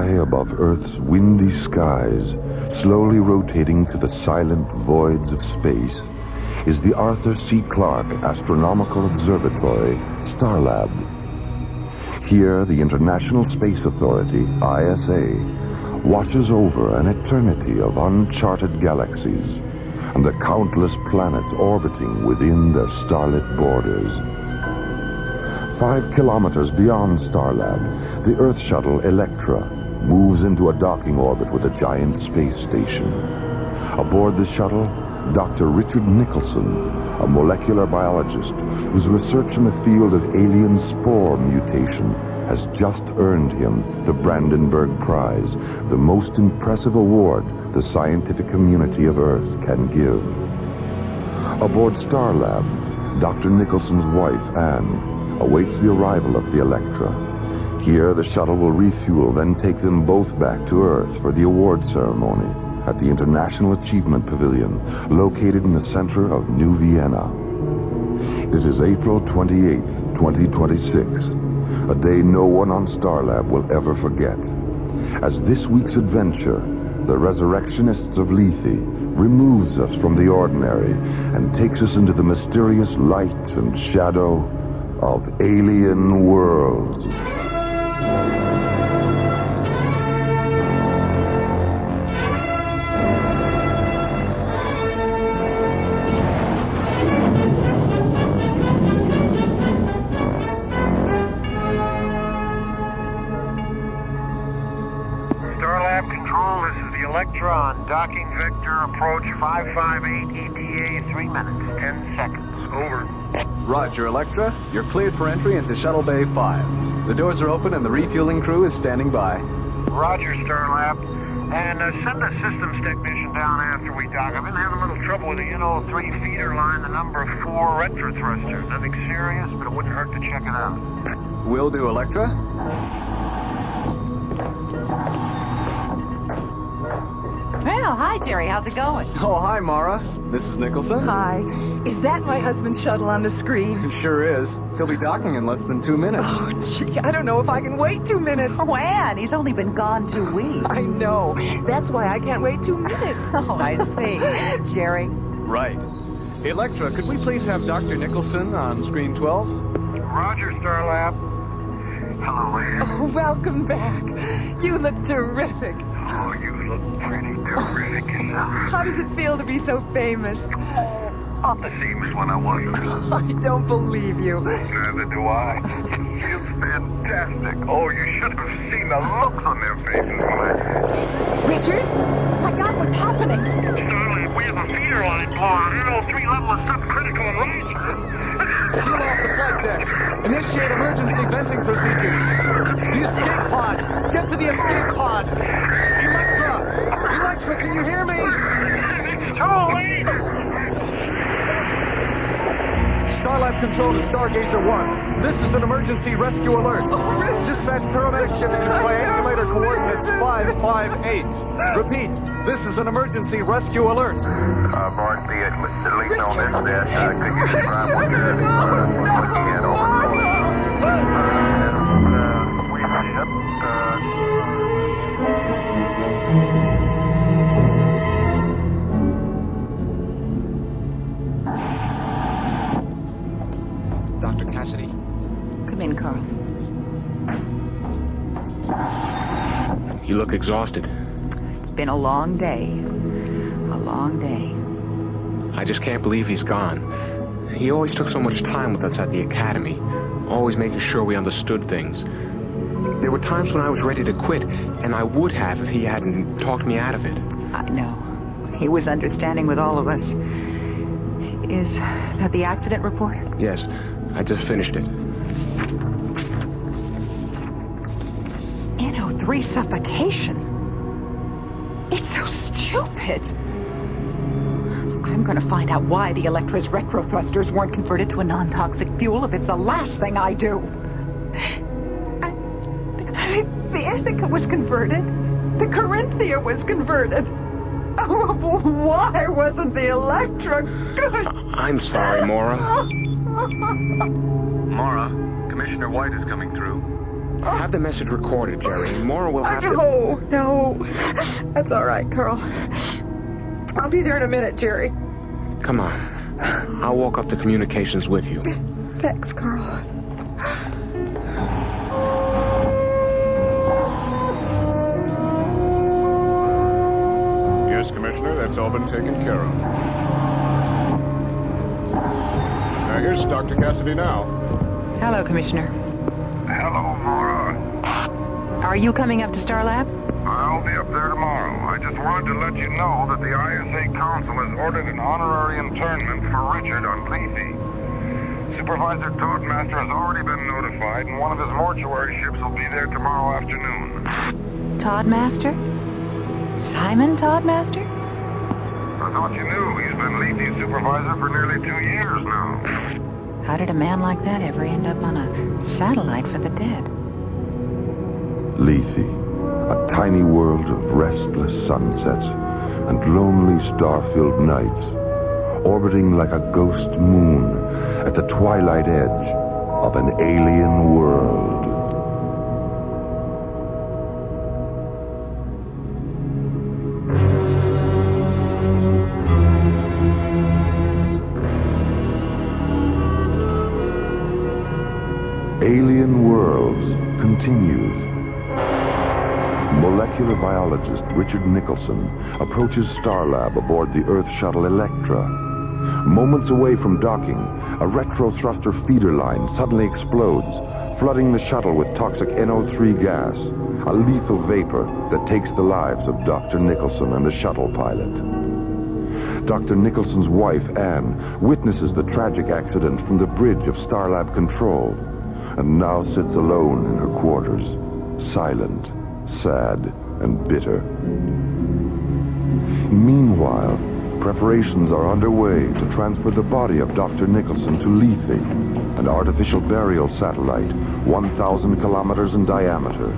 High above Earth's windy skies, slowly rotating through the silent voids of space, is the Arthur C. Clarke Astronomical Observatory, Starlab. Here, the International Space Authority, ISA, watches over an eternity of uncharted galaxies and the countless planets orbiting within their starlit borders. 5 kilometers beyond Starlab, the Earth shuttle Electra moves into a docking orbit with a giant space station. Aboard the shuttle, Dr. Richard Nicholson, a molecular biologist whose research in the field of alien spore mutation has just earned him the Brandenburg Prize, the most impressive award the scientific community of Earth can give. Aboard Starlab, Dr. Nicholson's wife, Anne, awaits the arrival of the Electra. Here, the shuttle will refuel, then take them both back to Earth for the award ceremony at the International Achievement Pavilion, located in the center of New Vienna. It is April 28th, 2026, a day no one on Starlab will ever forget, as this week's adventure, the Resurrectionists of Lethe, removes us from the ordinary and takes us into the mysterious light and shadow of alien worlds. Docking vector approach 558 ETA, 3 minutes, 10 seconds. Over. Roger, Electra. You're cleared for entry into Shuttle Bay 5. The doors are open and the refueling crew is standing by. Roger, Starlab. And send a systems technician down after we dock. I've been having a little trouble with the N03 feeder line, the number 4 retrothruster. Nothing serious, but it wouldn't hurt to check it out. Will do, Electra. Well, hi, Jerry. How's it going? Oh, hi, Maura. This is Nicholson. Hi. Is that my husband's shuttle on the screen? It sure is. He'll be docking in less than 2 minutes. Oh, gee, I don't know if I can wait 2 minutes. Oh, Anne, he's only been gone 2 weeks. I know. That's why I can't wait 2 minutes. Oh, I see. Jerry? Right. Electra, could we please have Dr. Nicholson on screen 12? Roger, Starlab. Hello, Anne. Oh, welcome back. You look terrific. Oh, you look pretty terrific yourself. How does it feel to be so famous? Not the same as when I wasn't. I don't believe you. Neither do I. It feels fantastic. Oh, you should have seen the looks on their faces. Richard? My God, what's happening? Starlab, we have a feeder line blown. N03 level is subcritical and rising. Steal off the flight deck. Initiate emergency venting procedures. The escape pod. Get to the escape pod. Electra, can you hear me? It's too late. Starlab control to Stargazer 1. This is an emergency rescue alert. Dispatch paramedic ships to triangulator coordinates 558. Repeat, this is an emergency rescue alert. Barn PH, Mr. Lee on this desk. Could you describe what you're looking at over Dr. Cassidy. Come in, Carl. You look exhausted. It's been a long day. A long day. I just can't believe he's gone. He always took so much time with us at the academy, always making sure we understood things. There were times when I was ready to quit, and I would have if he hadn't talked me out of it. I know. He was understanding with all of us. Is that the accident report? Yes, I just finished it. N03 suffocation. It's so stupid. I'm going to find out why the Electra's retrothrusters weren't converted to a non-toxic fuel if it's the last thing I do. The Ithaca was converted. The Corinthia was converted. Oh, why wasn't the Electra good? I'm sorry, Maura. Maura, Commissioner White is coming through. Have the message recorded, Jerry. Maura will have to... No. That's all right, Carl. I'll be there in a minute, Jerry. Come on. I'll walk up to communications with you. Thanks, Carl. Yes, Commissioner, that's all been taken care of. Now, here's Dr. Cassidy now. Hello, Commissioner. Hello, Maura. Are you coming up to Starlab? I'll be up there tomorrow. I just wanted to let you know that the ISA Council has ordered an honorary internment for Richard on Lethe. Supervisor Toadmaster has already been notified, and one of his mortuary ships will be there tomorrow afternoon. Toadmaster? Simon Toadmaster? I thought you knew. He's been Lethe's supervisor for nearly 2 years now. How did a man like that ever end up on a satellite for the dead? Lethe, a tiny world of restless sunsets and lonely star-filled nights, orbiting like a ghost moon at the twilight edge of an alien world. Alien Worlds continues. Molecular biologist Richard Nicholson approaches Starlab aboard the Earth shuttle Electra. Moments away from docking, a retro-thruster feeder line suddenly explodes, flooding the shuttle with toxic NO3 gas, a lethal vapor that takes the lives of Dr. Nicholson and the shuttle pilot. Dr. Nicholson's wife, Anne, witnesses the tragic accident from the bridge of Starlab Control, and now sits alone in her quarters, silent, sad, and bitter. Meanwhile, preparations are underway to transfer the body of Dr. Nicholson to Lethe, an artificial burial satellite 1,000 kilometers in diameter,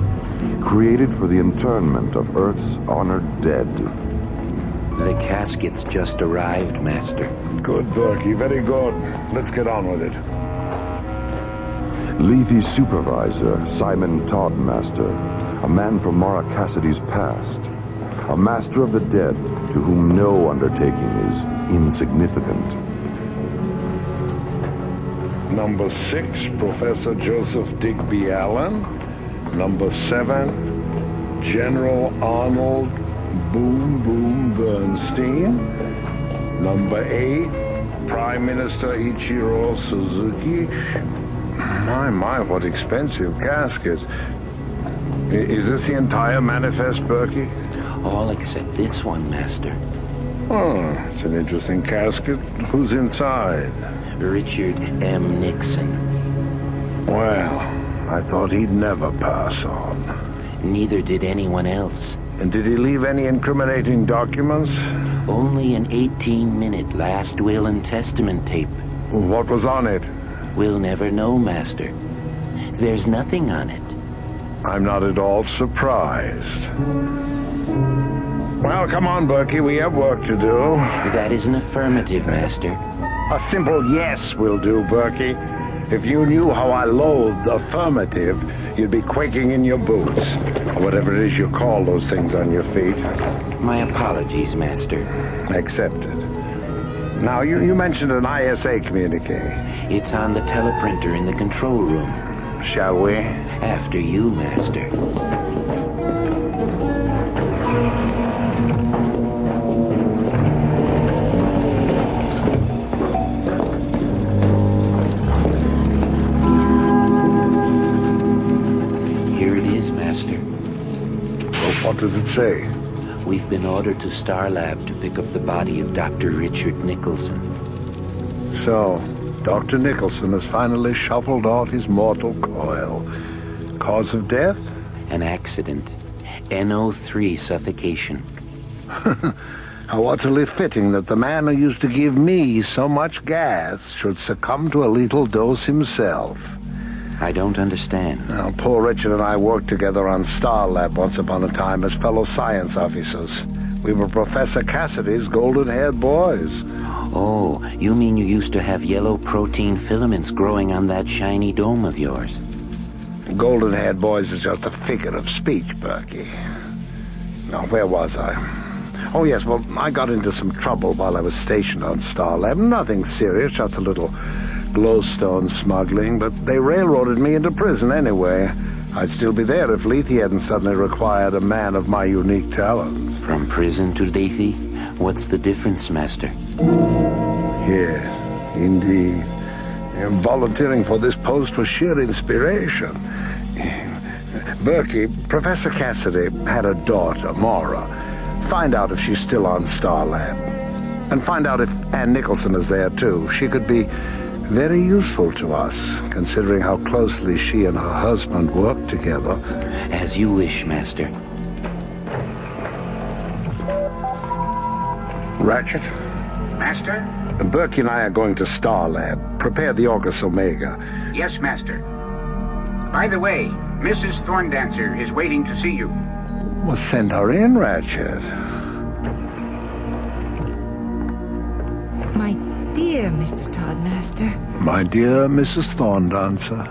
created for the internment of Earth's honored dead. The casket's just arrived, Master. Good, Berkey, very good. Let's get on with it. Lethe's supervisor, Simon Toadmaster, a man from Maura Cassidy's past, a master of the dead to whom no undertaking is insignificant. Number 6, Professor Joseph Digby Allen. Number 7, General Arnold Boom Boom Bernstein. Number 8, Prime Minister Ichiro Suzuki. My, what expensive caskets. Is this the entire manifest, Berkey? All except this one, Master. Oh, it's an interesting casket. Who's inside? Richard M. Nixon. Well, I thought he'd never pass on. Neither did anyone else. And did he leave any incriminating documents? Only an 18-minute last will and testament tape. What was on it? We'll never know, Master. There's nothing on it. I'm not at all surprised. Well, come on, Berkey. We have work to do. That is an affirmative, Master. A simple yes will do, Berkey. If you knew how I loathed affirmative, you'd be quaking in your boots. Or whatever it is you call those things on your feet. My apologies, Master. Accepted. Now, you mentioned an ISA communique. It's on the teleprinter in the control room. Shall we? After you, Master. Here it is, Master. Well, what does it say? We've been ordered to Starlab to pick up the body of Dr. Richard Nicholson. So, Dr. Nicholson has finally shuffled off his mortal coil. Cause of death? An accident. NO3 suffocation. How utterly fitting that the man who used to give me so much gas should succumb to a lethal dose himself. I don't understand. Now, poor Richard and I worked together on Starlab once upon a time as fellow science officers. We were Professor Cassidy's golden-haired boys. Oh, you mean you used to have yellow protein filaments growing on that shiny dome of yours? golden-haired boys is just a figure of speech, Berkey. Now, where was I? Oh, yes, well, I got into some trouble while I was stationed on Starlab. Nothing serious, just a little glowstone smuggling, but they railroaded me into prison anyway. I'd still be there if Lethe hadn't suddenly required a man of my unique talents. From prison to Lethe? What's the difference, Master? Yes, indeed. Volunteering for this post was sheer inspiration. Berkey, Professor Cassidy had a daughter, Maura. Find out if she's still on Starlab. And find out if Ann Nicholson is there, too. She could be very useful to us, considering how closely she and her husband work together. As you wish, Master. Ratchet? Master? Berkey and I are going to Starlab. Prepare the Orcus Omega. Yes, Master. By the way, Mrs. Thorndancer is waiting to see you. Well, send her in, Ratchet. My dear Mr. Toddmaster. My dear Mrs. Thorndancer.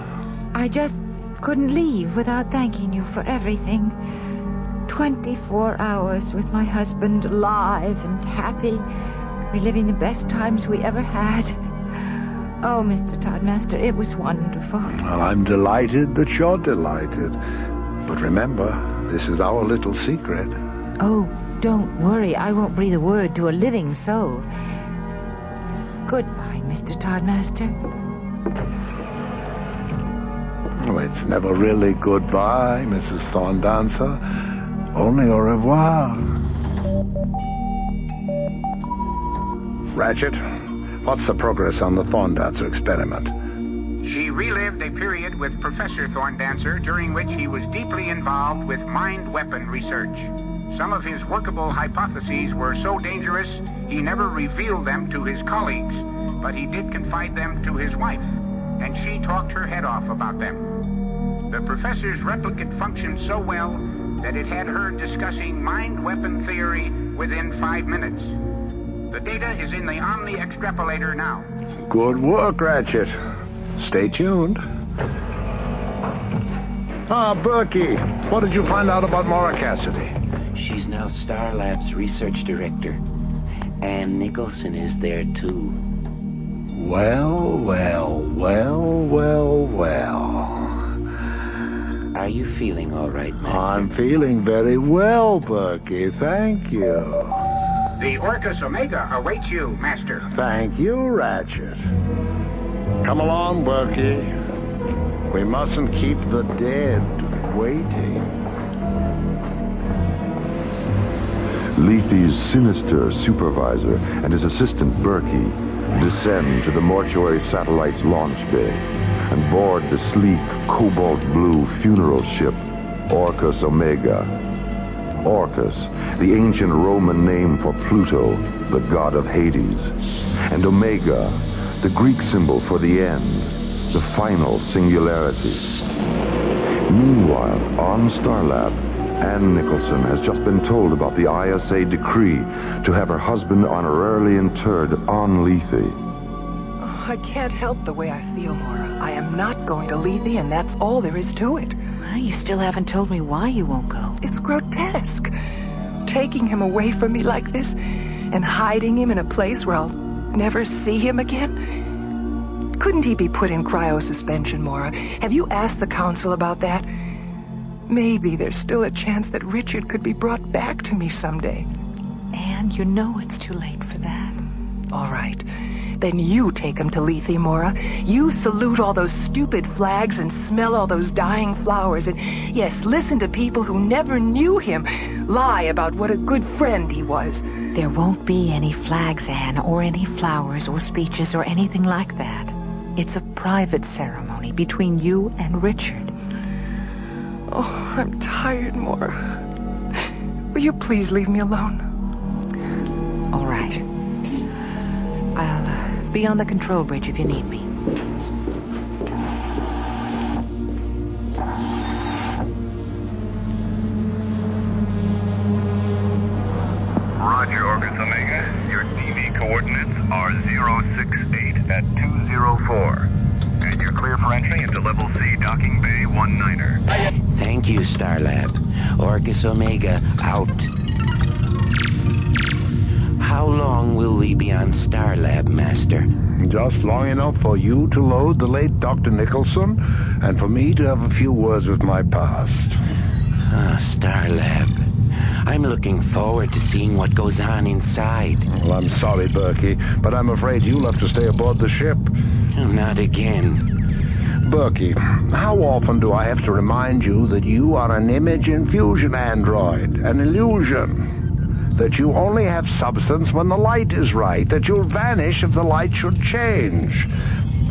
I just couldn't leave without thanking you for everything. 24 hours with my husband, alive and happy, reliving the best times we ever had. Oh, Mr. Toddmaster, it was wonderful. Well, I'm delighted that you're delighted. But remember, this is our little secret. Oh, don't worry. I won't breathe a word to a living soul. Goodbye, Mr. Toddmaster. Oh, it's never really goodbye, Mrs. Thorndancer. Only au revoir. Ratchet, what's the progress on the Thorndancer experiment? She relived a period with Professor Thorndancer during which he was deeply involved with mind weapon research. Some of his workable hypotheses were so dangerous he never revealed them to his colleagues, but he did confide them to his wife, and she talked her head off about them. The professor's replicant functioned so well that it had her discussing mind weapon theory within 5 minutes. The data is in the Omni extrapolator now. Good work, Ratchet. Stay tuned. Berkey, what did you find out about Maura Cassidy? She's now Starlab's research director. Ann Nicholson is there, too. Well. Are you feeling all right, Master? I'm feeling very well, Berkey. Thank you. The Orcus Omega awaits you, Master. Thank you, Ratchet. Come along, Berkey. We mustn't keep the dead waiting. Lethe's sinister supervisor and his assistant Berkey descend to the mortuary satellite's launch bay and board the sleek cobalt blue funeral ship Orcus Omega. Orcus, the ancient Roman name for Pluto, the god of Hades, and Omega, the Greek symbol for the end, the final singularity. Meanwhile, on Starlab, Ann Nicholson has just been told about the ISA decree to have her husband honorarily interred on Lethe. I can't help the way I feel, Maura. I am not going to Lethe, and that's all there is to it. Well, you still haven't told me why you won't go. It's grotesque. Taking him away from me like this, and hiding him in a place where I'll never see him again. Couldn't he be put in cryosuspension, Maura? Have you asked the council about that? Maybe there's still a chance that Richard could be brought back to me someday. And you know it's too late for that. All right. Then you take him to Lethe, Maura. You salute all those stupid flags and smell all those dying flowers. And, yes, listen to people who never knew him lie about what a good friend he was. There won't be any flags, Anne, or any flowers or speeches or anything like that. It's a private ceremony between you and Richard. Oh, I'm tired, Maura. Will you please leave me alone? All right. I'll be on the control bridge if you need me. Roger, Orcus Omega. Your TV coordinates are 068 at 204. And your clear for entry into Level C Docking Bay 19er. Thank you, Starlab. Orcus Omega, out. How long will we be on Starlab, Master? Just long enough for you to load the late Dr. Nicholson, and for me to have a few words with my past. Starlab. I'm looking forward to seeing what goes on inside. Well, I'm sorry, Berkey, but I'm afraid you'll have to stay aboard the ship. Not again. Berkey, how often do I have to remind you that you are an image infusion android, an illusion? That you only have substance when the light is right, that you'll vanish if the light should change.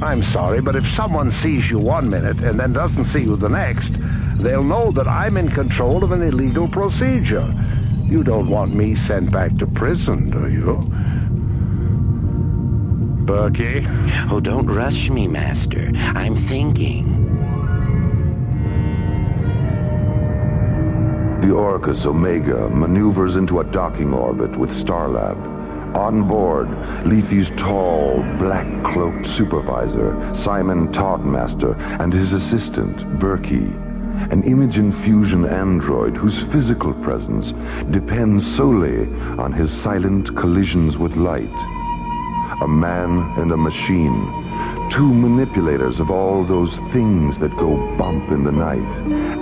I'm sorry, but if someone sees you 1 minute and then doesn't see you the next, they'll know that I'm in control of an illegal procedure. You don't want me sent back to prison, do you? Berkey? Oh, don't rush me, Master. I'm thinking. The Orcus Omega maneuvers into a docking orbit with Starlab. On board, Lethe's tall, black-cloaked supervisor, Simon Toddmaster, and his assistant, Berkey, an image infusion android whose physical presence depends solely on his silent collisions with light. A man and a machine, two manipulators of all those things that go bump in the night,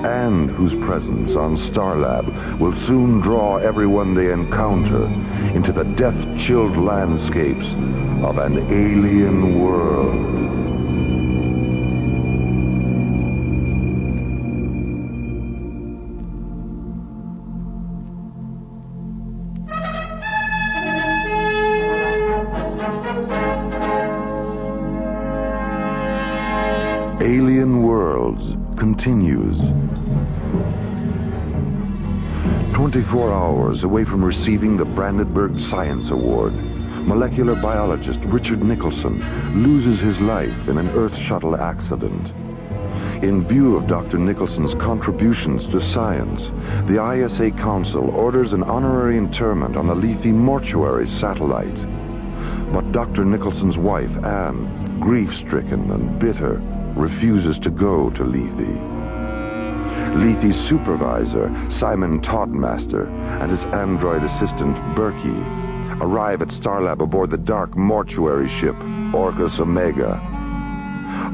and whose presence on Starlab will soon draw everyone they encounter into the death-chilled landscapes of an alien world. Alien Worlds continues. 24 hours away from receiving the Brandenburg Science Award, molecular biologist Richard Nicholson loses his life in an Earth shuttle accident. In view of Dr. Nicholson's contributions to science, the ISA Council orders an honorary interment on the Lethe mortuary satellite. But Dr. Nicholson's wife, Anne, grief-stricken and bitter, refuses to go to Lethe. Lethe's supervisor, Simon Toddmaster, and his android assistant, Berkey, arrive at Starlab aboard the dark mortuary ship, Orcus Omega.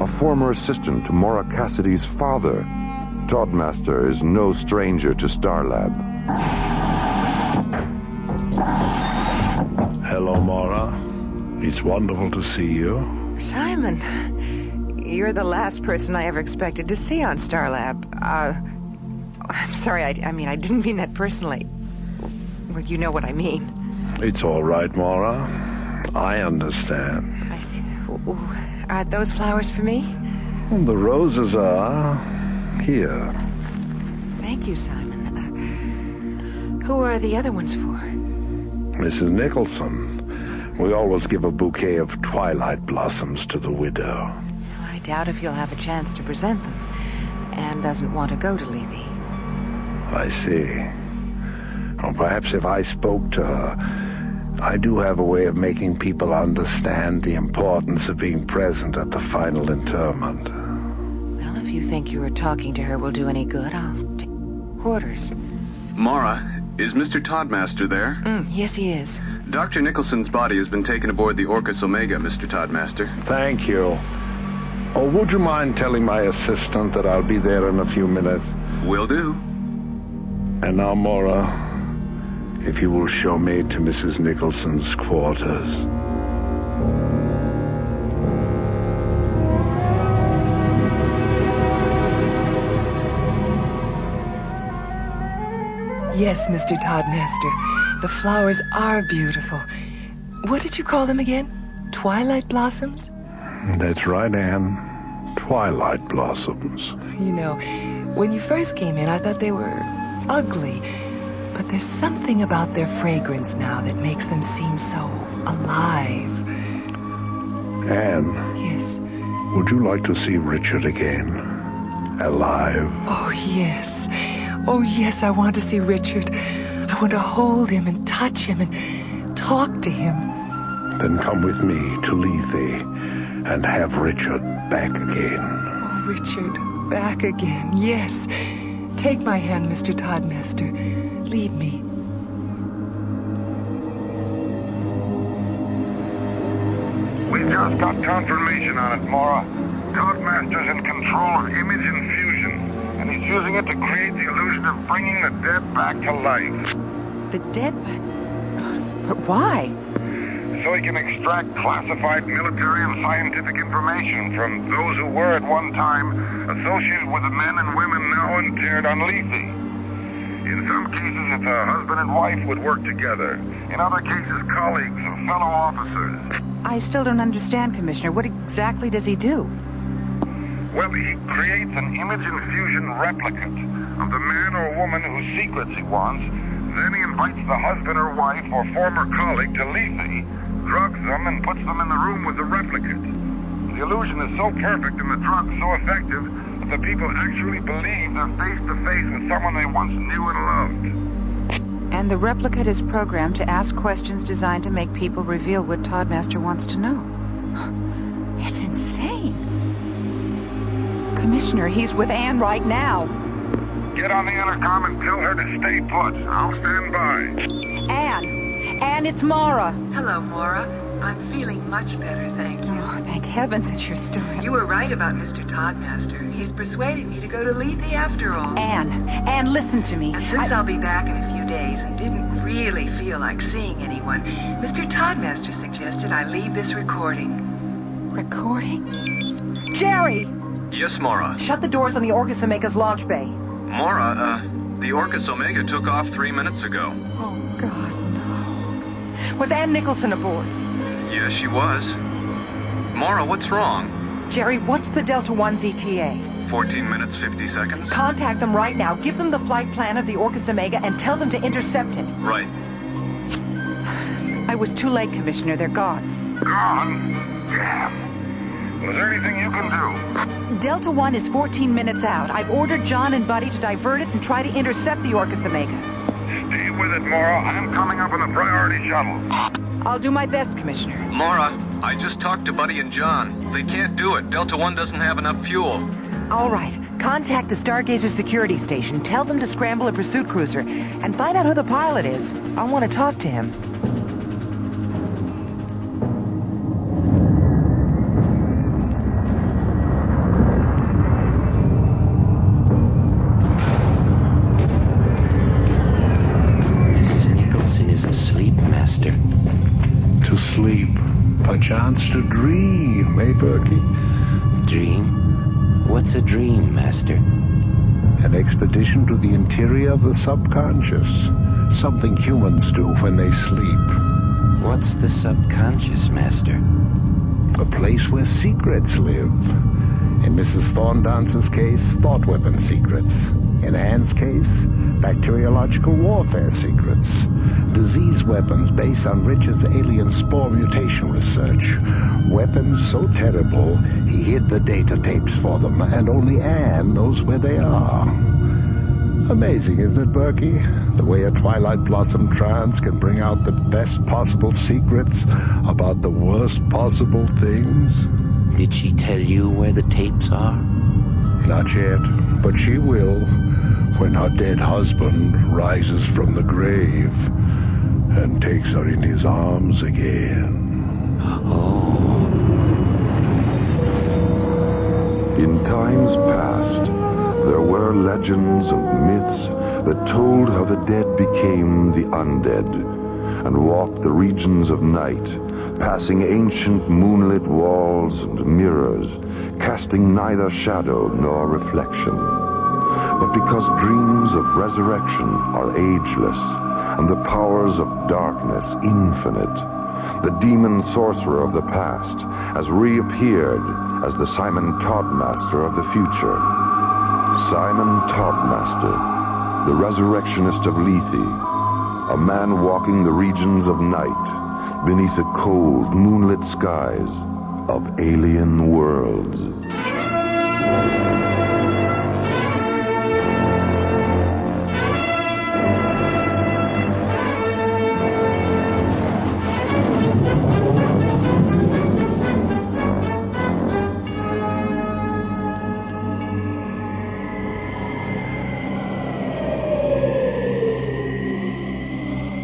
A former assistant to Maura Cassidy's father, Toddmaster is no stranger to Starlab. Hello, Maura. It's wonderful to see you. Simon, you're the last person I ever expected to see on Starlab. I'm sorry, I mean, I didn't mean that personally. Well, you know what I mean. It's all right, Maura. I understand. I see. Are those flowers for me? The roses are here. Thank you, Simon. Who are the other ones for? Mrs. Nicholson. We always give a bouquet of twilight blossoms to the widow. I doubt if you'll have a chance to present them. Anne doesn't want to go to Lethe. I see. Or perhaps if I spoke to her, I do have a way of making people understand the importance of being present at the final interment. Well, if you think your talking to her will do any good, I'll take orders. Maura, is Mr. Toddmaster there? Yes, he is. Dr. Nicholson's body has been taken aboard the Orcus Omega, Mr. Toddmaster. Thank you. Oh, would you mind telling my assistant that I'll be there in a few minutes? Will do. And now, Maura, if you will show me to Mrs. Nicholson's quarters. Yes, Mr. Toddmaster. The flowers are beautiful. What did you call them again? Twilight blossoms? That's right, Anne. Twilight blossoms. You know, when you first came in, I thought they were ugly. But there's something about their fragrance now that makes them seem so alive. Anne. Yes? Would you like to see Richard again? Alive? Oh, yes. Oh, yes, I want to see Richard. I want to hold him and touch him and talk to him. Then come with me to Lethe and have Richard back again. Oh, Richard, back again, yes. Take my hand, Mr. Toddmaster. Lead me. We just got confirmation on it, Maura. Toddmaster's in control of image infusion, and he's using it to create the illusion of bringing the dead back to life. The dead? But why? So he can extract classified military and scientific information from those who were at one time associated with the men and women now interred on Lethe. In some cases, it's a husband and wife would work together. In other cases, colleagues and fellow officers. I still don't understand, Commissioner. What exactly does he do? Well, he creates an image infusion replicate of the man or woman whose secrets he wants. Then he invites the husband or wife or former colleague to Lethe, drugs them, and puts them in the room with the replicate. The illusion is so perfect and the drug so effective that the people actually believe they're face-to-face with someone they once knew and loved. And the replicate is programmed to ask questions designed to make people reveal what Toddmaster wants to know. It's insane. Commissioner, he's with Anne right now. Get on the intercom and tell her to stay put. I'll stand by. Anne, it's Maura. Hello, Maura. I'm feeling much better, thank you. Oh, thank heavens that you're still here. You were right about Mr. Toddmaster. He's persuaded me to go to Lethe after all. Anne, listen to me. And since I'll be back in a few days and didn't really feel like seeing anyone, Mr. Toddmaster suggested I leave this recording. Recording? Jerry! Yes, Maura. Shut the doors on the Orcus Omega's launch bay. Maura, the Orcus Omega took off 3 minutes ago. Oh, God, no. Was Ann Nicholson aboard? Yes, she was. Maura, what's wrong? Jerry, what's the Delta 1's ETA? 14 minutes, 50 seconds. Contact them right now. Give them the flight plan of the Orcus Omega and tell them to intercept it. Right. I was too late, Commissioner. They're gone. Gone? Damn. Was there anything you can do? Delta 1 is 14 minutes out. I've ordered John and Buddy to divert it and try to intercept the Orcus Omega. Stay with it, Maura. I'm coming up on the priority shuttle. I'll do my best, Commissioner. Maura, I just talked to Buddy and John. They can't do it. Delta 1 doesn't have enough fuel. All right. Contact the Stargazer security station. Tell them to scramble a pursuit cruiser and find out who the pilot is. I want to talk to him. Sleep, perchance to dream, eh, Berkey? Dream? What's a dream, Master? An expedition to the interior of the subconscious. Something humans do when they sleep. What's the subconscious, Master? A place where secrets live. In Mrs. Thorndance's case, thought weapon secrets. In Anne's case, bacteriological warfare secrets. Disease weapons based on Richard's alien spore mutation research. Weapons so terrible, he hid the data tapes for them, and only Anne knows where they are. Amazing, isn't it, Berkey? The way a Twilight Blossom trance can bring out the best possible secrets about the worst possible things. Did she tell you where the tapes are? Not yet, but she will, when her dead husband rises from the grave and takes her in his arms again. Oh. In times past, there were legends and myths that told how the dead became the undead and walked the regions of night, passing ancient moonlit walls and mirrors, casting neither shadow nor reflection. But because dreams of resurrection are ageless, and the powers of darkness infinite, the demon sorcerer of the past has reappeared as the Simon Toddmaster of the future. Simon Toddmaster, the Resurrectionist of Lethe, a man walking the regions of night beneath the cold, moonlit skies of alien worlds.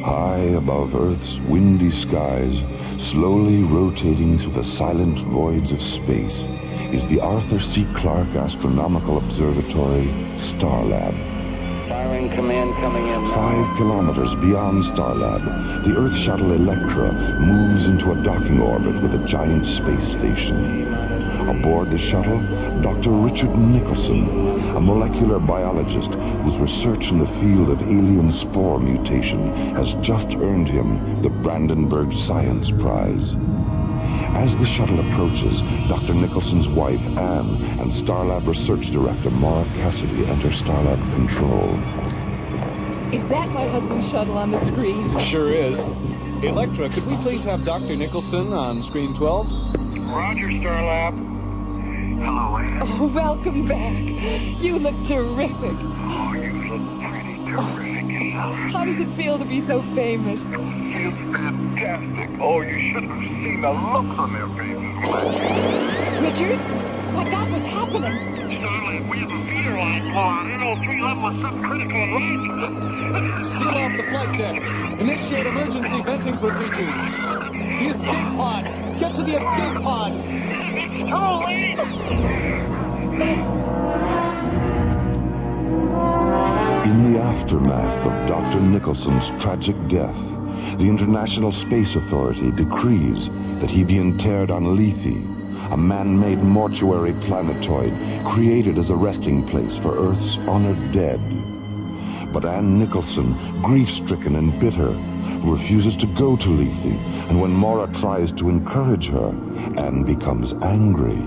High above Earth's windy skies, slowly rotating through the silent voids of space, is the Arthur C. Clarke Astronomical Observatory, Starlab. Firing command coming in. 5 kilometers beyond Starlab, the Earth shuttle Electra moves into a docking orbit with a giant space station. Aboard the shuttle, Dr. Richard Nicholson, a molecular biologist whose research in the field of alien spore mutation has just earned him the Brandenburg Science Prize. As the shuttle approaches, Dr. Nicholson's wife, Anne, and Starlab Research Director Maura Cassidy enter Starlab Control. Is that my husband's shuttle on the screen? Sure is. Electra, could we please have Dr. Nicholson on screen 12? Roger, Starlab. Hello, Anne. Oh, welcome back. You look terrific. Oh, you look pretty terrific yourself. How does it feel to be so famous? It's fantastic. Oh, you should have seen the looks on their faces. Richard? My God, what's happening? Starlab, we have a feeder line blowout. NO3 level is subcritical enlargement. Seal off the flight deck. Initiate emergency venting procedures. The escape pod. Get to the escape pod. It's too late. In the aftermath of Dr. Nicholson's tragic death, the International Space Authority decrees that he be interred on Lethe, a man-made mortuary planetoid created as a resting place for Earth's honored dead. But Anne Nicholson, grief-stricken and bitter, refuses to go to Lethe, and when Maura tries to encourage her, Anne becomes angry.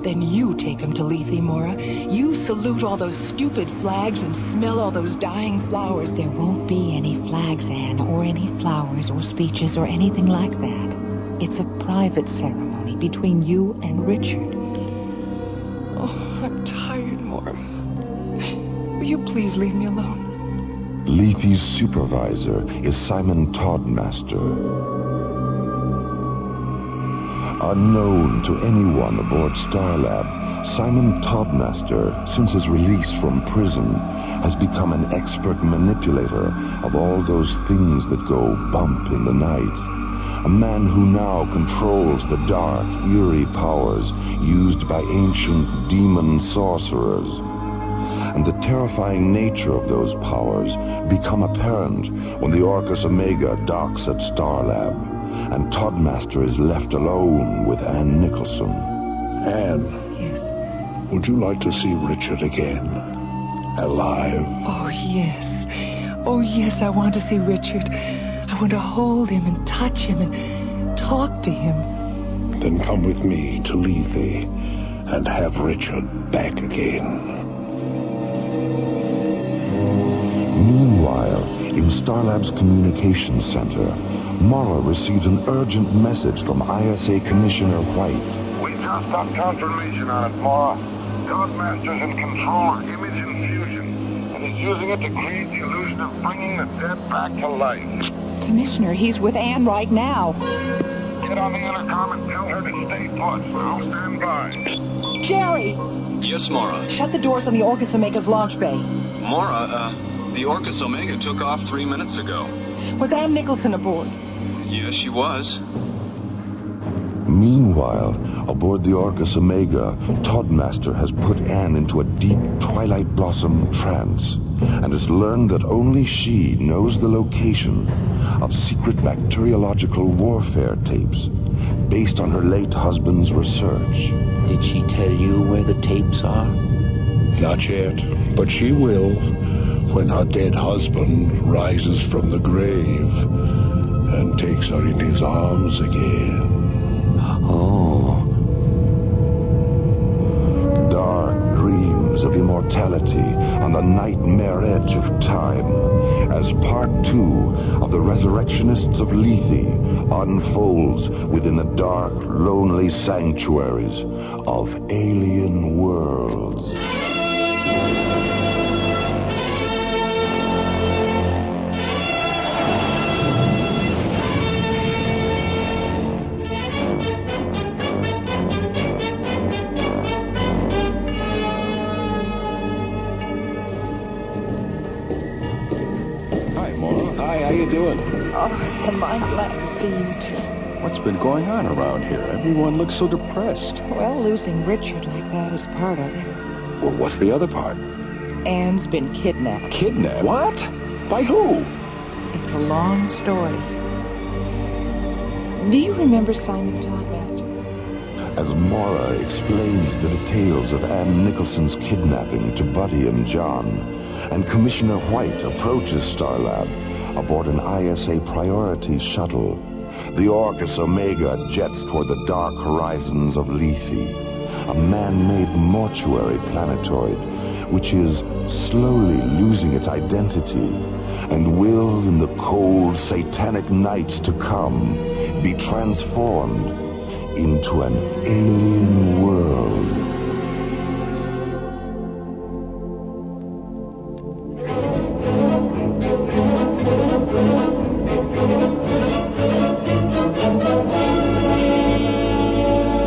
Then you take him to Lethe, Maura. You salute all those stupid flags and smell all those dying flowers. There won't be any flags, Anne, or any flowers or speeches or anything like that. It's a private ceremony between you and Richard. Oh, I'm tired, Maura. Will you please leave me alone? Lethe's supervisor is Simon Toddmaster. Unknown to anyone aboard Starlab, Simon Toddmaster, since his release from prison, has become an expert manipulator of all those things that go bump in the night. A man who now controls the dark, eerie powers used by ancient demon sorcerers. And the terrifying nature of those powers become apparent when the Orcus Omega docks at Starlab, and Toddmaster is left alone with Anne Nicholson. Anne. Yes. Would you like to see Richard again? Alive? Oh, yes. Oh, yes, I want to see Richard. I want to hold him and touch him and talk to him. Then come with me to Lethe and have Richard back again. Meanwhile, in Starlab's communications center, Maura receives an urgent message from ISA Commissioner White. We just got confirmation on it, Maura. Toddmaster's in control of image infusion, and he's using it to create the illusion of bringing the dead back to life. Commissioner, he's with Anne right now. Get on the intercom and tell her to stay put. I'll stand by. Jerry! Yes, Maura. Shut the doors on the Orcus Omega's launch bay. Maura, the Orcus Omega took off 3 minutes ago. Was Anne Nicholson aboard? Yes, she was. Meanwhile, aboard the Orcus Omega, Toddmaster has put Anne into a deep Twilight Blossom trance, and has learned that only she knows the location of secret bacteriological warfare tapes, based on her late husband's research. Did she tell you where the tapes are? Not yet, but she will when her dead husband rises from the grave and takes her in his arms again. Oh. Dark dreams of immortality on the nightmare edge of time, as part 2 of the Resurrectionists of Lethe unfolds within the dark, lonely sanctuaries of alien worlds. How you doing? Oh, am I glad to see you too. What's been going on around here? Everyone looks so depressed. Well, losing Richard like that is part of it. Well, what's the other part? Anne's been kidnapped. Kidnapped? What? By who? It's a long story. Do you remember Simon Toddmaster? As Maura explains the details of Ann Nicholson's kidnapping to Buddy and John, and Commissioner White approaches Starlab aboard an ISA priority shuttle, the Orcus Omega jets toward the dark horizons of Lethe, a man-made mortuary planetoid which is slowly losing its identity and will, in the cold, satanic nights to come, be transformed into an alien world.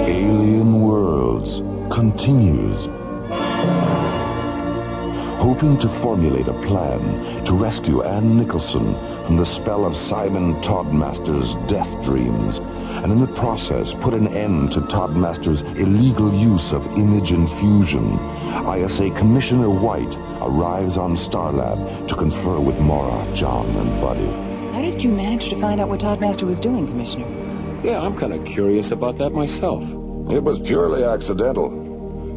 Alien Worlds continues. Hoping to formulate a plan to rescue Ann Nicholson from the spell of Simon Toddmaster's death dreams, and in the process put an end to Toddmaster's illegal use of image infusion, ISA Commissioner White arrives on Starlab to confer with Maura, John, and Buddy. How did you manage to find out what Toddmaster was doing, Commissioner? Yeah, I'm kind of curious about that myself. It was purely accidental.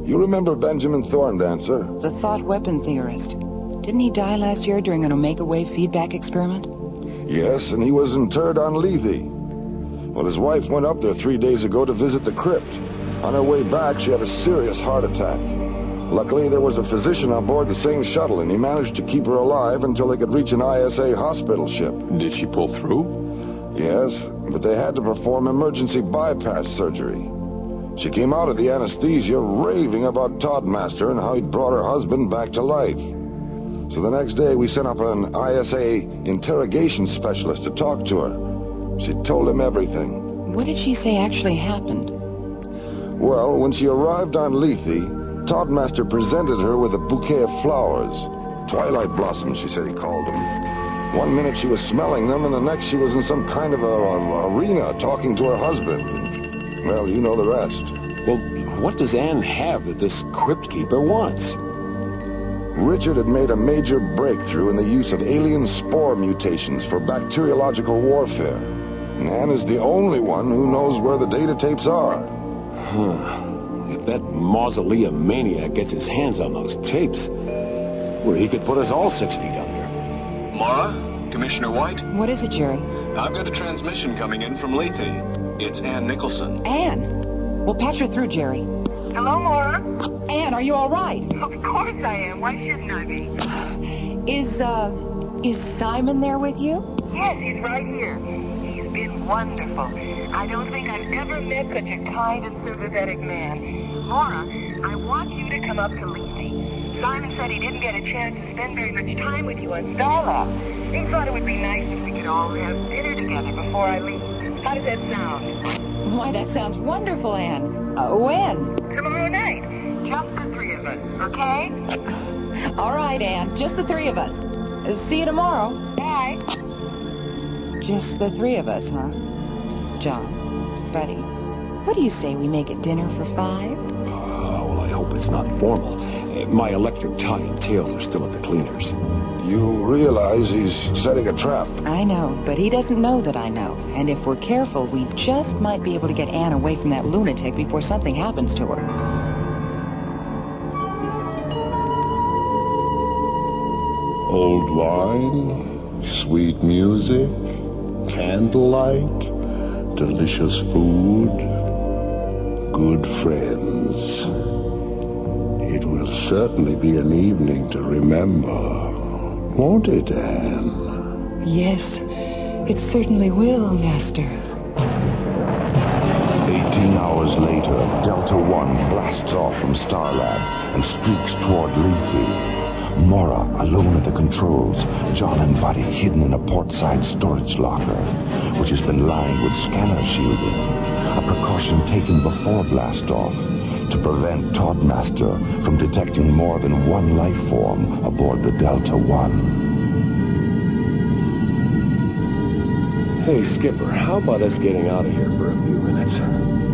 You remember Benjamin Thorndancer? The thought weapon theorist. Didn't he die last year during an Omega Wave feedback experiment? Yes, and he was interred on Lethe. Well, his wife went up there 3 days ago to visit the crypt. On her way back, she had a serious heart attack. Luckily, there was a physician on board the same shuttle, and he managed to keep her alive until they could reach an ISA hospital ship. Did she pull through? Yes, but they had to perform emergency bypass surgery. She came out of the anesthesia raving about Toddmaster and how he'd brought her husband back to life. So the next day we sent up an ISA interrogation specialist to talk to her. She told him everything. What did she say actually happened? Well, when she arrived on Lethe, Toddmaster presented her with a bouquet of flowers. Twilight blossoms, she said he called them. 1 minute she was smelling them, and the next she was in some kind of a arena talking to her husband. Well, you know the rest. Well, what does Anne have that this crypt keeper wants? Richard had made a major breakthrough in the use of alien spore mutations for bacteriological warfare. And Anne is the only one who knows where the data tapes are. If that mausoleum maniac gets his hands on those tapes, well, he could put us all 6 feet under. Maura? Commissioner White? What is it, Jerry? I've got a transmission coming in from Lethe. It's Ann Nicholson. Anne? We'll patch her through, Jerry. Hello, Maura. Anne, are you all right? Of course I am. Why shouldn't I be? Is Simon there with you? Yes, he's right here. He's been wonderful. I don't think I've ever met such a kind and sympathetic man. Maura, I want you to come up to Lethe. Simon said he didn't get a chance to spend very much time with you on Starlab. He thought it would be nice if we could all have dinner together before I leave. How does that sound? Why, that sounds wonderful, Anne. When? Tomorrow night. Just the 3 of us, okay? All right, Anne. Just the 3 of us. See you tomorrow. Bye. Just the 3 of us, huh? John, Buddy, what do you say we make it dinner for 5? Well, I hope it's not formal. My electric tie and tails are still at the cleaners. You realize he's setting a trap. I know, but he doesn't know that I know. And if we're careful, we just might be able to get Anne away from that lunatic before something happens to her. Old wine, sweet music, candlelight, delicious food, good friends. It will certainly be an evening to remember, won't it, Anne? Yes, it certainly will, Master. 18 hours later, Delta One blasts off from Starlab and streaks toward Lethe. Maura, alone at the controls, John and Buddy hidden in a portside storage locker, which has been lined with scanner shielding, a precaution taken before blast-off to prevent Toddmaster from detecting more than one life form aboard the Delta One. Hey, Skipper, how about us getting out of here for a few minutes?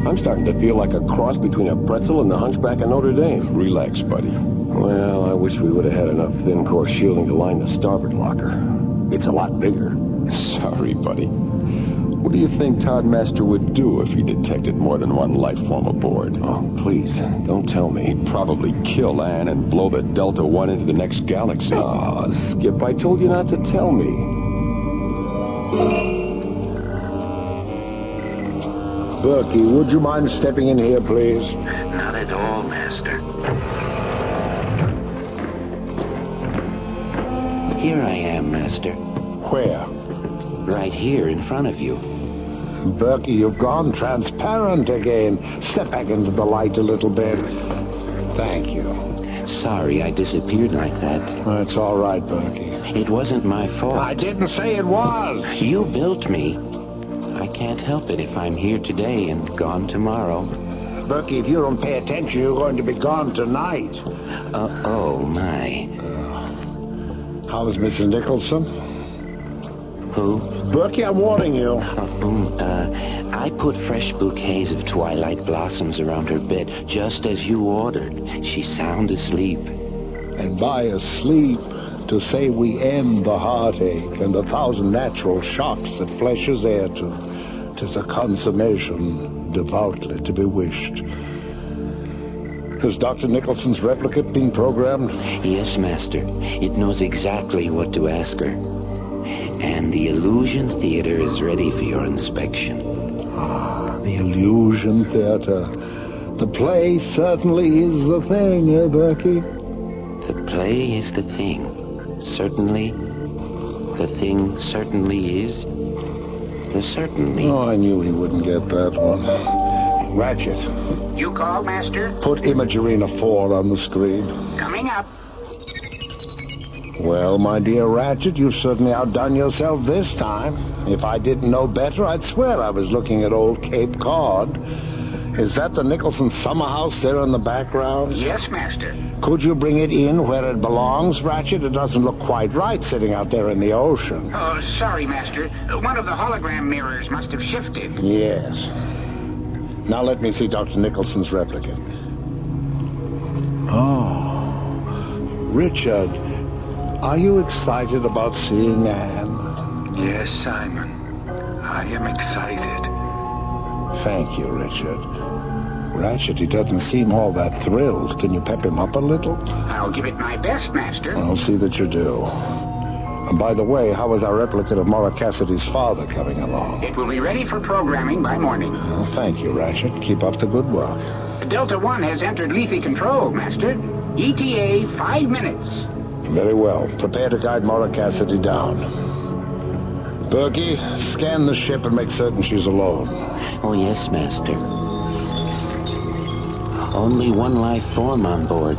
I'm starting to feel like a cross between a pretzel and the Hunchback of Notre Dame. Relax, buddy. Well, I wish we would have had enough thin-core shielding to line the starboard locker. It's a lot bigger. Sorry, buddy. What do you think Todd Master would do if he detected more than one life form aboard? Oh, please, don't tell me. He'd probably kill Anne and blow the Delta One into the next galaxy. Oh, Skip, I told you not to tell me. Berkey, would you mind stepping in here, please? Not at all, Master. Here I am, Master. Where? Right here in front of you. Berkey, you've gone transparent again. Step back into the light a little bit. Thank you. Sorry I disappeared like that. That's all right, Berkey. It wasn't my fault. I didn't say it was. You built me. I can't help it if I'm here today and gone tomorrow. Berkey, if you don't pay attention, you're going to be gone tonight. Oh, my. How's Mrs. Nicholson? Who? Berkey, I'm warning you. I put fresh bouquets of twilight blossoms around her bed, just as you ordered. She's sound asleep. And by asleep, to say we end the heartache and 1,000 natural shocks that flesh is heir to, 'tis a consummation devoutly to be wished. Has Dr. Nicholson's replicate been programmed? Yes, Master. It knows exactly what to ask her. And the Illusion Theater is ready for your inspection. Ah, the Illusion Theater. The play certainly is the thing, eh, Berkey? The play is the thing. Certainly. The thing certainly is. The certainly. Oh, I knew he wouldn't get that one. Ratchet. You called, Master? Put Imagerina 4 on the screen. Coming up. Well, my dear Ratchet, you've certainly outdone yourself this time. If I didn't know better, I'd swear I was looking at old Cape Cod. Is that the Nicholson summer house there in the background? Yes, Master. Could you bring it in where it belongs, Ratchet? It doesn't look quite right sitting out there in the ocean. Oh, sorry, Master. One of the hologram mirrors must have shifted. Yes. Now let me see Dr. Nicholson's replicate. Oh, Richard, are you excited about seeing Anne? Yes, Simon. I am excited. Thank you, Richard. Ratchet, he doesn't seem all that thrilled. Can you pep him up a little? I'll give it my best, Master. I'll see that you do. And by the way, how is our replicate of Maura Cassidy's father coming along? It will be ready for programming by morning. Well, thank you, Ratchet. Keep up the good work. Delta One has entered Lethe control, Master. ETA 5 minutes. Very well. Prepare to guide Maura Cassidy down. Berkey, scan the ship and make certain she's alone. Oh, yes, Master. Only one life form on board.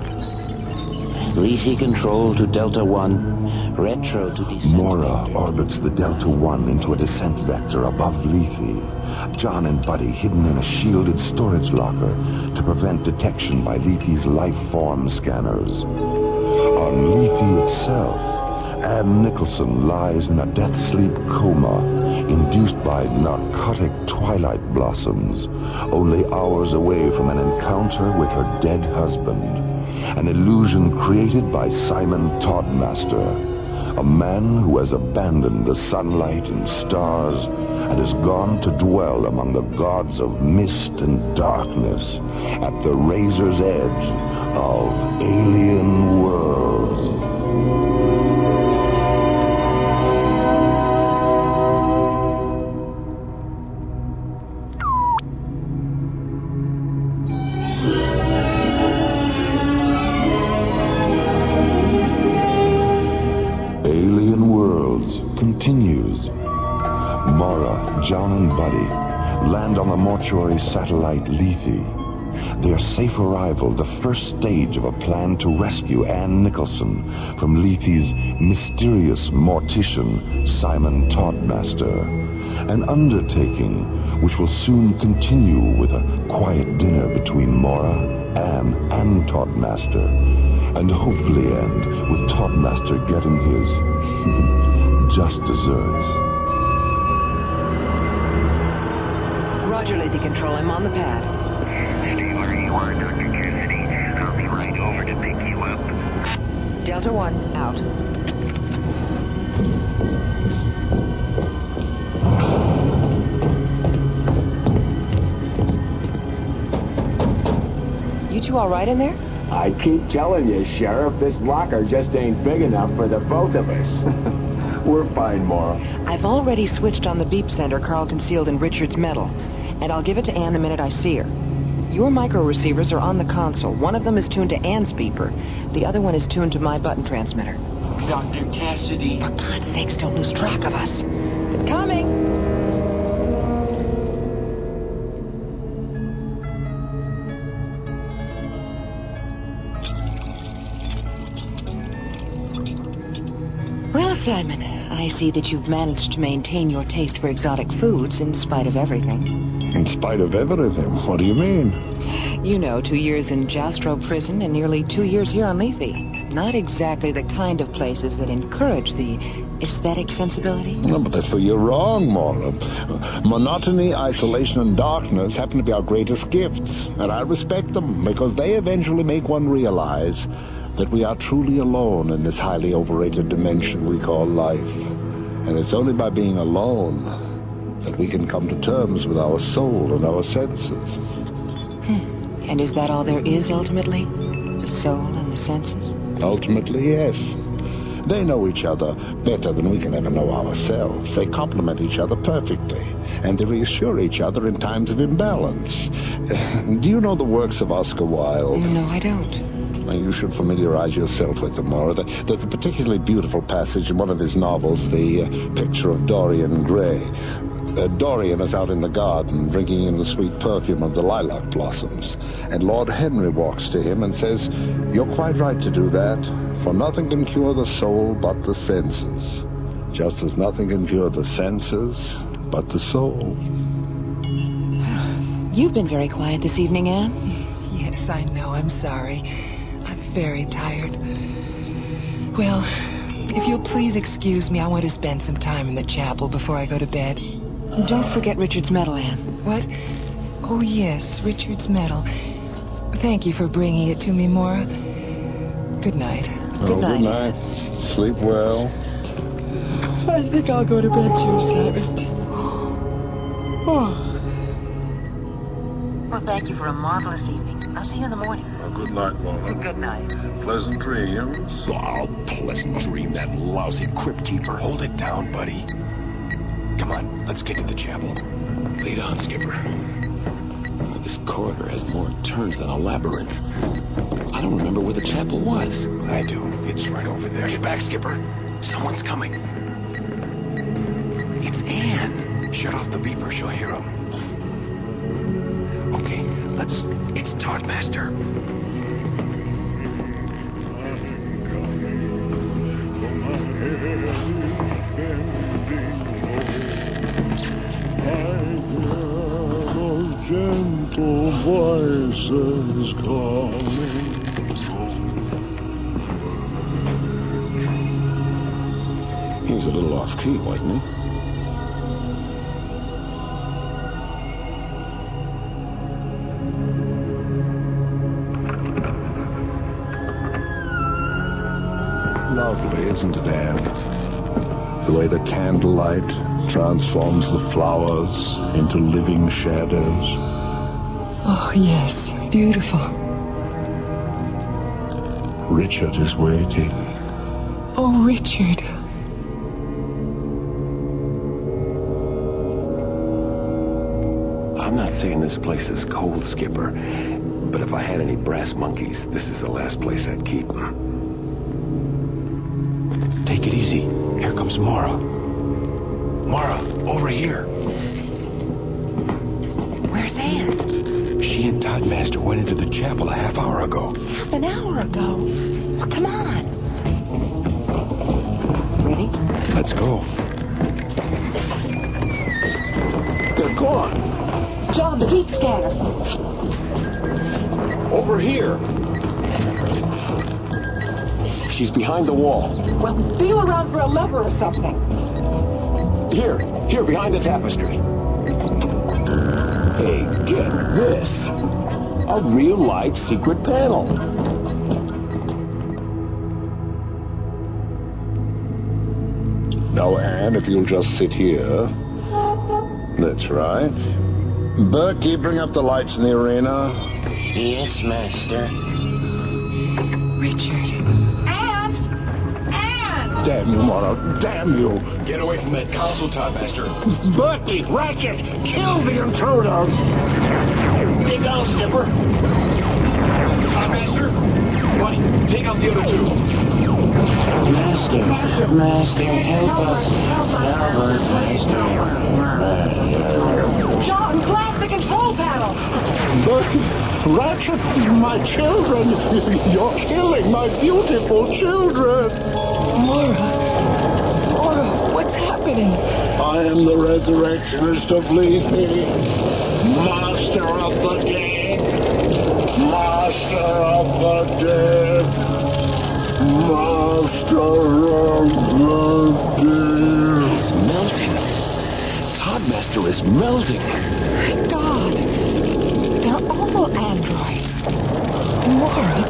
Lethe control to Delta One. Retro to descent. Maura orbits the Delta One into a descent vector above Lethe. John and Buddy hidden in a shielded storage locker to prevent detection by Lethe's life form scanners. On Lethe itself, Anne Nicholson lies in a death-sleep coma induced by narcotic twilight blossoms, only hours away from an encounter with her dead husband, an illusion created by Simon Toddmaster, a man who has abandoned the sunlight and stars and has gone to dwell among the gods of mist and darkness at the razor's edge of alien worlds. Alien Worlds continues. Maura, John and Buddy land on the mortuary satellite Lethe. Their safe arrival the first stage of a plan to rescue Anne Nicholson from Lethe's mysterious mortician, Simon Toddmaster. An undertaking which will soon continue with a quiet dinner between Maura, Anne, and Toddmaster, and hopefully end with Toddmaster getting his just desserts. Roger, Lethe Control. I'm on the pad. Stay where you are, Dr. Cassidy. I'll be right over to pick you up. Delta 1, out. You two all right in there? I keep telling you, Sheriff, this locker just ain't big enough for the both of us. We're fine, Maura. I've already switched on the beep center Carl concealed in Richard's metal, and I'll give it to Anne the minute I see her. Your micro receivers are on the console. One of them is tuned to Anne's beeper. The other one is tuned to my button transmitter. Dr. Cassidy. For God's sakes, don't lose track of us. Coming! Well, Simon, I see that you've managed to maintain your taste for exotic foods in spite of everything. In spite of everything? What do you mean? You know, 2 years in Jastrow prison and nearly 2 years here on Lethe. Not exactly the kind of places that encourage the aesthetic sensibility. No, but that's where you're wrong, Maura. Monotony, isolation, and darkness happen to be our greatest gifts, and I respect them because they eventually make one realize that we are truly alone in this highly overrated dimension we call life. And it's only by being alone that we can come to terms with our soul and our senses. And is that all there is, ultimately? The soul and the senses? Ultimately, yes. They know each other better than we can ever know ourselves. They complement each other perfectly, and they reassure each other in times of imbalance. Do you know the works of Oscar Wilde? No, I don't. Well, you should familiarize yourself with them, Maura. There's a particularly beautiful passage in one of his novels, The Picture of Dorian Gray. Dorian is out in the garden, drinking in the sweet perfume of the lilac blossoms, and Lord Henry walks to him and says, "You're quite right to do that, for nothing can cure the soul but the senses, just as nothing can cure the senses but the soul." You've been very quiet this evening, Anne. Yes, I know. I'm sorry. I'm very tired. Well, if you'll please excuse me, I want to spend some time in the chapel before I go to bed. Don't forget Richard's medal, Anne. What? Oh, yes, Richard's medal. Thank you for bringing it to me, Maura. Good night. Good night. Good night. Sleep well. I think I'll go to bed too, Simon. Well, thank you for a marvelous evening. I'll see you in the morning. Oh, good night, Maura. Good night. Pleasant dreams. Oh, pleasant dream, that lousy crypt keeper. Hold it down, buddy. Come on, let's get to the chapel. Lead on, Skipper. This corridor has more turns than a labyrinth. I don't remember where the chapel was. I do. It's right over there. Get back, Skipper. Someone's coming. It's Anne. Shut off the beeper. She'll hear him. Okay, let's... It's Toddmaster. Gentle voices calling. He was a little off key, wasn't he? Lovely, isn't it, Anne? The way the candlelight transforms the flowers into living shadows. Oh, yes. Beautiful. Richard is waiting. Oh, Richard. I'm not saying this place is cold, Skipper, but if I had any brass monkeys, this is the last place I'd keep them. Take it easy. Here comes Maura. Maura, over here. Where's Anne? She and Toddmaster went into the chapel a half hour ago. Half an hour ago? Well, come on. Ready? Let's go. They're gone. John, the beep scanner. Over here. She's behind the wall. Well, feel around for a lever or something. Here, behind the tapestry. Hey, get this. A real-life secret panel. Now, Anne, if you'll just sit here. That's right. Berkey, bring up the lights in the arena. Yes, Master. Richard. Anne! Anne! Damn you, Maura. Damn you. Get away from that console, Todd Master. Berkey, Ratchet, kill the intruder. Get down, Skipper. Todd Master. Buddy, take out the other two. Master, help us. John, blast the control panel! Berkey, Ratchet, my children! You're killing my beautiful children! Maura, what's happening? I am the Resurrectionist of Lethe, Master of the Dead, Master of the Dead, Master of the Dead. He's melting. Todd Master is melting. God, they're all androids. Maura,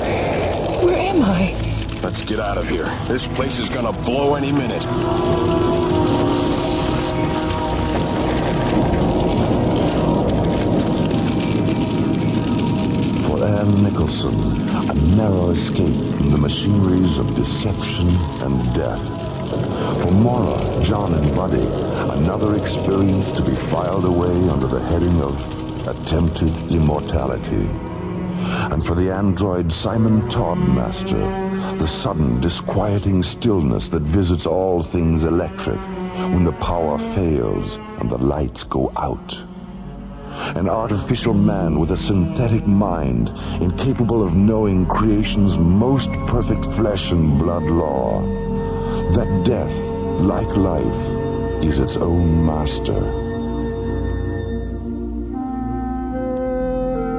where am I? Let's get out of here. This place is gonna blow any minute. For Anne Nicholson, a narrow escape from the machineries of deception and death. For Maura, John, and Buddy, another experience to be filed away under the heading of attempted immortality. And for the android Simon Toddmaster, the sudden disquieting stillness that visits all things electric when the power fails and the lights go out. An artificial man with a synthetic mind, incapable of knowing creation's most perfect flesh and blood law. That death, like life, is its own master.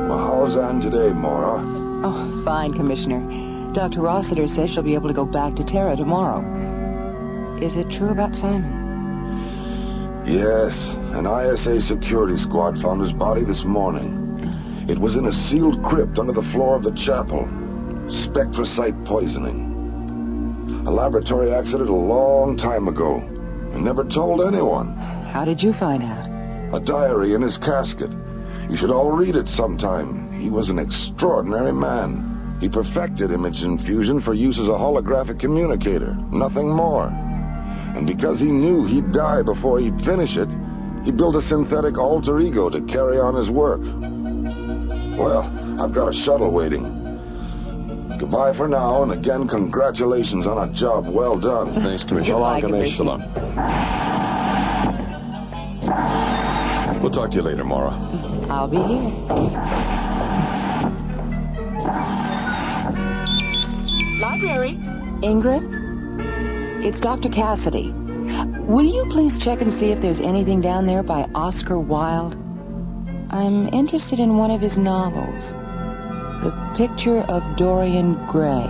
Well, how's Anne today, Maura? Oh, fine, Commissioner. Dr. Rossiter says she'll be able to go back to Terra tomorrow. Is it true about Simon? Yes, an ISA security squad found his body this morning. It was in a sealed crypt under the floor of the chapel. Spectrocyte poisoning. A laboratory accident a long time ago, and never told anyone. How did you find out? A diary in his casket. You should all read it sometime. He was an extraordinary man. He perfected image infusion for use as a holographic communicator, nothing more. And because he knew he'd die before he'd finish it, he built a synthetic alter ego to carry on his work. Well, I've got a shuttle waiting. Goodbye for now, and again, congratulations on a job well done. Thanks, Commissioner. Goodbye, Commissioner. We'll talk to you later, Maura. I'll be here. Library. Ingrid? It's Dr. Cassidy. Will you please check and see if there's anything down there by Oscar Wilde? I'm interested in one of his novels. The Picture of Dorian Gray.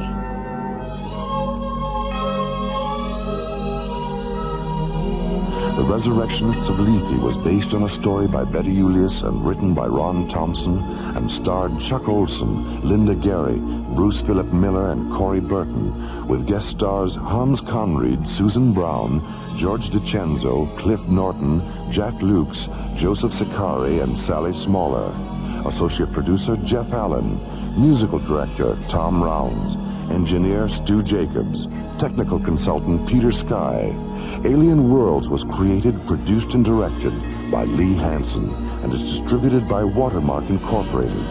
The Resurrectionists of Lethe was based on a story by Betty Julius and written by Ron Thompson and starred Chuck Olson, Linda Gary, Bruce Philip Miller, and Corey Burton, with guest stars Hans Conried, Susan Brown, George DiCenzo, Cliff Norton, Jack Lukes, Joseph Sicari, and Sally Smaller. Associate producer Jeff Allen. Musical director Tom Rounds. Engineer Stu Jacobs. Technical consultant Peter Sky. Alien Worlds was created, produced, and directed by Lee Hansen and is distributed by Watermark Incorporated.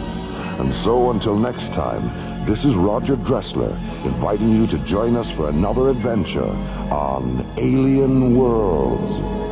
And so until next time, this is Roger Dressler inviting you to join us for another adventure on Alien Worlds.